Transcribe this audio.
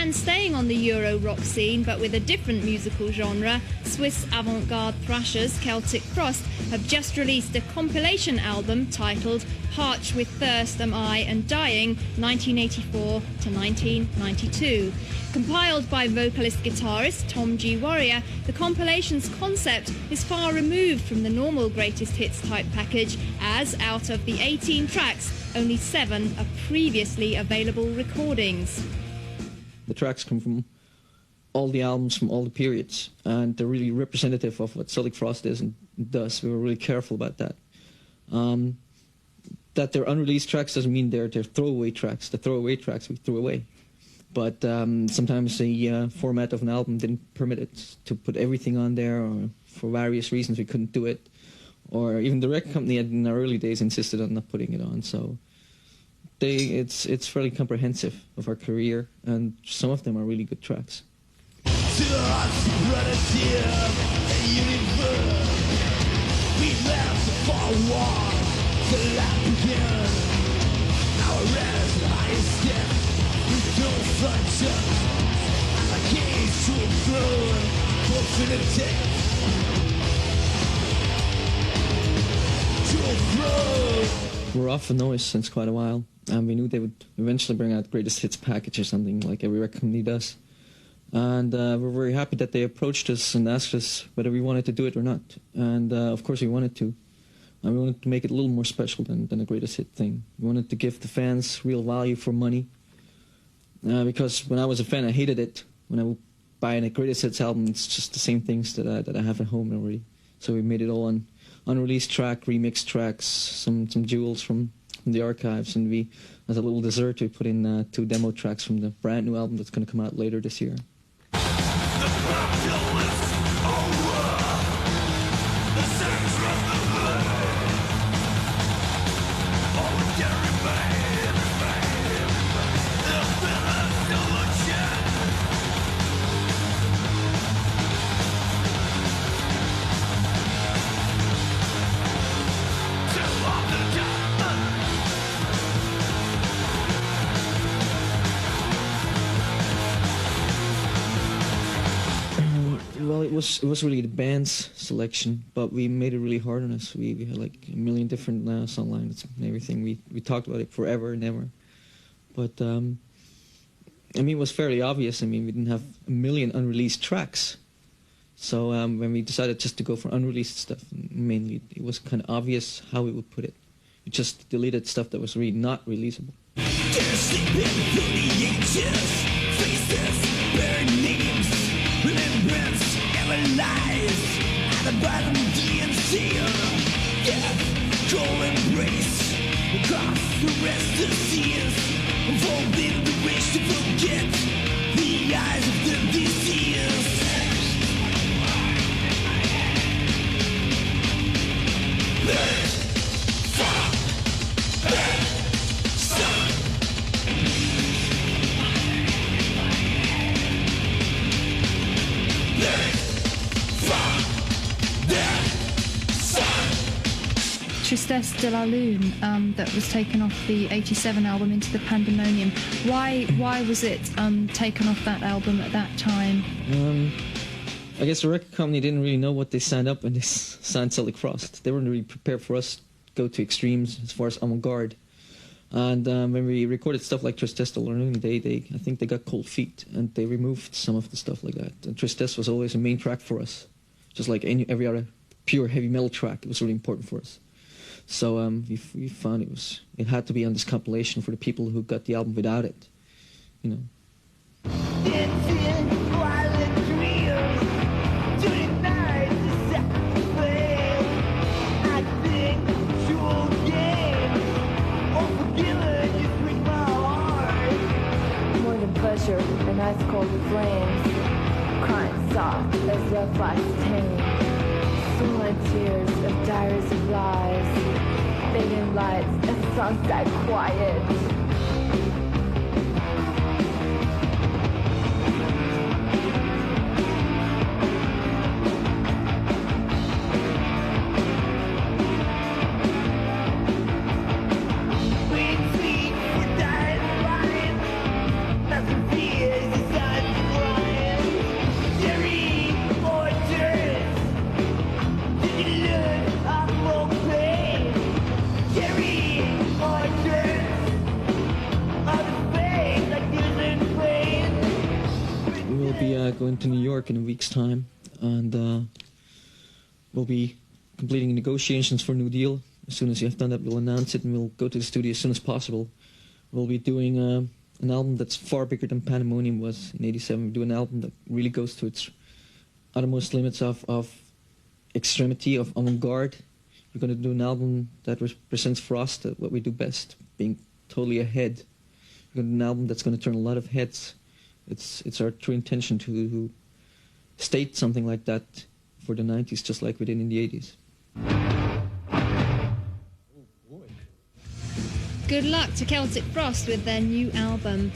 And staying on the Euro rock scene, but with a different musical genre, Swiss avant-garde thrashers Celtic Frost have just released a compilation album titled Parched with Thirst Am I and Dying, 1984 to 1992. Compiled by vocalist-guitarist Tom G. Warrior, the compilation's concept is far removed from the normal greatest hits type package, as out of the 18 tracks, only 7 are previously available recordings. The tracks come from all the albums from all the periods, and they're really representative of what Celtic Frost is and does. We were really careful about that. That they're unreleased tracks doesn't mean they're throwaway tracks. The throwaway tracks we threw away. But sometimes the format of an album didn't permit it to put everything on there, or for various reasons we couldn't do it. Or even the record company in our early days insisted on not putting it on. So it's fairly comprehensive of our career, and some of them are really good tracks. To us, relative universe, we left for war to life again. Our rest, highest step, we don't function. And the cage to a throne, infinity. To a throne. We're off the noise since quite a while, and we knew they would eventually bring out greatest hits package or something like every record company does. And we're very happy that they approached us and asked us whether we wanted to do it or not. And of course we wanted to. And we wanted to make it a little more special than a greatest hit thing. We wanted to give the fans real value for money. Because when I was a fan, I hated it. When I would buy a greatest hits album, it's just the same things that I have at home already. So we made it all on unreleased track, remixed tracks, some jewels from the archives. And we, as a little dessert, we put in 2 demo tracks from the brand new album that's going to come out later this year. Well, it was really the band's selection, but we made it really hard on us. We had like a million different song lines and everything. We talked about it forever and ever. But, I mean, it was fairly obvious. I mean, we didn't have a million unreleased tracks. So when we decided just to go for unreleased stuff, mainly, it was kind of obvious how we would put it. We just deleted stuff that was really not releasable. Lies at the bottom of DMC. Death, cold embrace across the rest of the seas, unfolding the wish to forget the eyes of the disease. Burn, fuck, burn, stop. Burn. Tristesse de la Lune, that was taken off the 87 album Into the Pandemonium. Why was it taken off that album at that time? I guess the record company didn't really know what they signed up when they signed Celtic Frost. They weren't really prepared for us to go to extremes as far as avant-garde. And when we recorded stuff like Tristesse de la Lune, I think they got cold feet, and they removed some of the stuff like that. And Tristesse was always a main track for us. Just like every other pure heavy metal track, it was really important for us. So we found it had to be on this compilation for the people who got the album without it, you know. More than pleasure and ice cold flames, crying soft as love lies tame. Swollen tears of diaries of lies, fading lights as songs die quiet. We sleep, we're dying, nothing fears is going to New York in a week's time, and we'll be completing negotiations for a new deal. As soon as we have done that, we'll announce it, and we'll go to the studio as soon as possible. We'll be doing an album that's far bigger than Pandemonium was in '87. We do an album that really goes to its uttermost limits of extremity, of avant-garde. We're going to do an album that represents Frost, what we do best, being totally ahead. We're going to do an album that's going to turn a lot of heads. It's our true intention to state something like that for the 90s, just like we did in the 80s. Good luck to Celtic Frost with their new album.